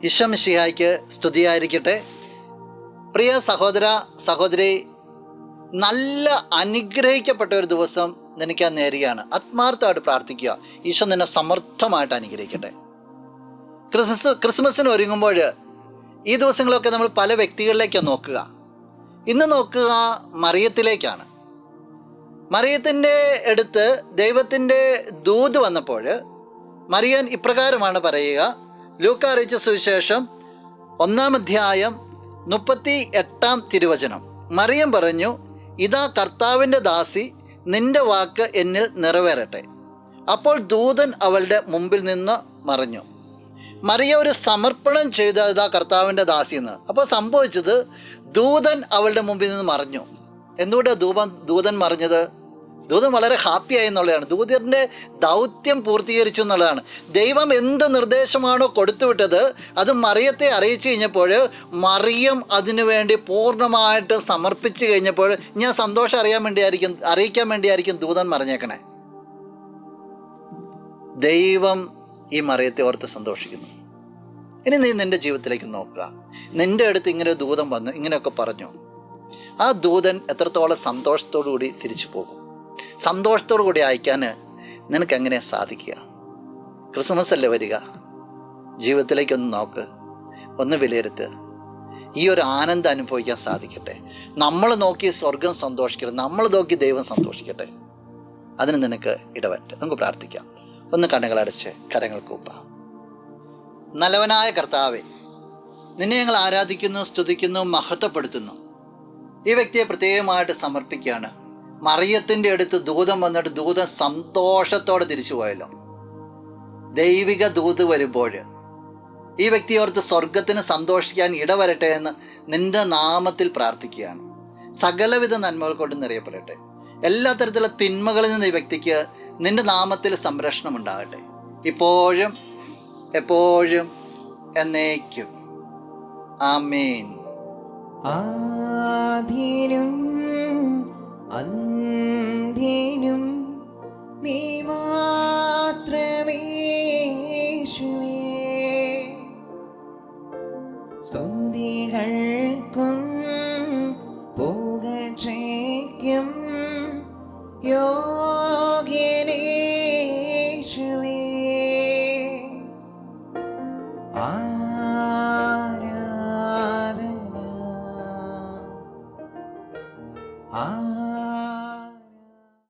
ഈശോ മിശിഹായ്ക്ക് സ്തുതിയായിരിക്കട്ടെ. പ്രിയ സഹോദര സഹോദരി, നല്ല അനുഗ്രഹിക്കപ്പെട്ട ഒരു ദിവസം നിനക്ക് നേരുകയാണ്. ആത്മാർത്ഥമായിട്ട് പ്രാർത്ഥിക്കുക. ഈശോ നിന്നെ സമർത്ഥമായിട്ട് അനുഗ്രഹിക്കട്ടെ. ക്രിസ്മസിന് ഒരുങ്ങുമ്പോൾ ഈ ദിവസങ്ങളൊക്കെ നമ്മൾ പല വ്യക്തികളിലേക്കാണ് നോക്കുക. ഇന്ന് നോക്കുക മറിയത്തിലേക്കാണ്. മറിയത്തിൻ്റെ അടുത്ത് ദൈവത്തിൻ്റെ ദൂത് വന്നപ്പോൾ മറിയൻ ഇപ്രകാരമാണ് പറയുക. ലൂക്കാ അറിയിച്ച സുവിശേഷം 1-ാം അധ്യായം 38-ാം തിരുവചനം. മറിയം പറഞ്ഞു, ഇതാ കർത്താവിൻ്റെ ദാസി, നിന്റെ വാക്ക് എന്നിൽ നിറവേറട്ടെ. അപ്പോൾ ദൂതൻ അവളുടെ മുമ്പിൽ നിന്ന് മറഞ്ഞു. മറിയ ഒരു സമർപ്പണം ചെയ്ത ഇതാ കർത്താവിൻ്റെ ദാസി എന്ന്. അപ്പോൾ സംഭവിച്ചത്, ദൂതൻ അവളുടെ മുമ്പിൽ നിന്ന് മറഞ്ഞു. എന്തുകൊണ്ടാണ് ദൂതൻ മറിഞ്ഞത്? ദൂതൻ വളരെ ഹാപ്പിയായി എന്നുള്ളതാണ്. ദൂതൻ്റെ ദൗത്യം പൂർത്തീകരിച്ചു എന്നുള്ളതാണ്. ദൈവം എന്ത് നിർദ്ദേശമാണോ കൊടുത്തുവിട്ടത് അത് മറിയത്തെ അറിയിച്ചു കഴിഞ്ഞപ്പോൾ മറിയം അതിനു വേണ്ടി പൂർണ്ണമായിട്ട് സമർപ്പിച്ചു കഴിഞ്ഞപ്പോൾ ഞാൻ സന്തോഷം അറിയിക്കാൻ വേണ്ടിയായിരിക്കും ദൂതൻ മറിഞ്ഞേക്കണേ. ദൈവം ഈ മറിയത്തെ ഓർത്ത് സന്തോഷിക്കുന്നു. ഇനി നീ നിൻ്റെ ജീവിതത്തിലേക്ക് നോക്കുക. നിൻ്റെ അടുത്ത് ഇങ്ങനെ ദൂതൻ വന്നു ഇങ്ങനെയൊക്കെ പറഞ്ഞു. ആ ദൂതൻ എത്രത്തോളം സന്തോഷത്തോടു കൂടി തിരിച്ചു പോകും? സന്തോഷത്തോടു കൂടി അയക്കാൻ നിനക്ക് എങ്ങനെ സാധിക്കുക? ക്രിസ്മസ് അല്ലേ വരിക. ജീവിതത്തിലേക്കൊന്ന് നോക്ക്, ഒന്ന് വിലയിരുത്ത്. ഈ ഒരു ആനന്ദം അനുഭവിക്കാൻ സാധിക്കട്ടെ. നമ്മൾ നോക്കി സ്വർഗം സന്തോഷിക്കട്ടെ, നമ്മൾ നോക്കി ദൈവം സന്തോഷിക്കട്ടെ. അതിന് നിനക്ക് ഇടവറ്റ്. നമുക്ക് പ്രാർത്ഥിക്കാം. ഒന്ന് കണ്ണുകളടച്ച് കരങ്ങൾ കൂപ്പാം. നല്ലവനായ കർത്താവേ, നിന്നെ ഞങ്ങൾ ആരാധിക്കുന്നു, സ്തുതിക്കുന്നു, മഹത്വപ്പെടുത്തുന്നു. ഈ വ്യക്തിയെ പ്രത്യേകമായിട്ട് സമർപ്പിക്കുകയാണ്. മറിയത്തിൻ്റെ അടുത്ത് ദൂതൻ വന്നിട്ട് ദൂതൻ സന്തോഷത്തോടെ തിരിച്ചു പോയല്ലോ. ദൈവിക ദൂത് വരുമ്പോൾ ഈ വ്യക്തി ഓർത്ത് സ്വർഗത്തിന് സന്തോഷിക്കാൻ ഇടവരട്ടെ എന്ന് നിന്റെ നാമത്തിൽ പ്രാർത്ഥിക്കുകയാണ്. സകലവിധ നന്മകൾ കൊണ്ട് നിറയപ്പെടട്ടെ. എല്ലാ തരത്തിലുള്ള തിന്മകളിൽ നിന്ന് ഈ വ്യക്തിക്ക് നിന്റെ നാമത്തിൽ സംരക്ഷണം ഉണ്ടാകട്ടെ, ഇപ്പോഴും എപ്പോഴും എന്നേക്കും. ആമേൻ. ആദിയിലും അന്ത്യനും നീ മാത്രമേ യേശുവേ. സ്തുതികൾക്കും പുകഴ്ചയ്ക്കും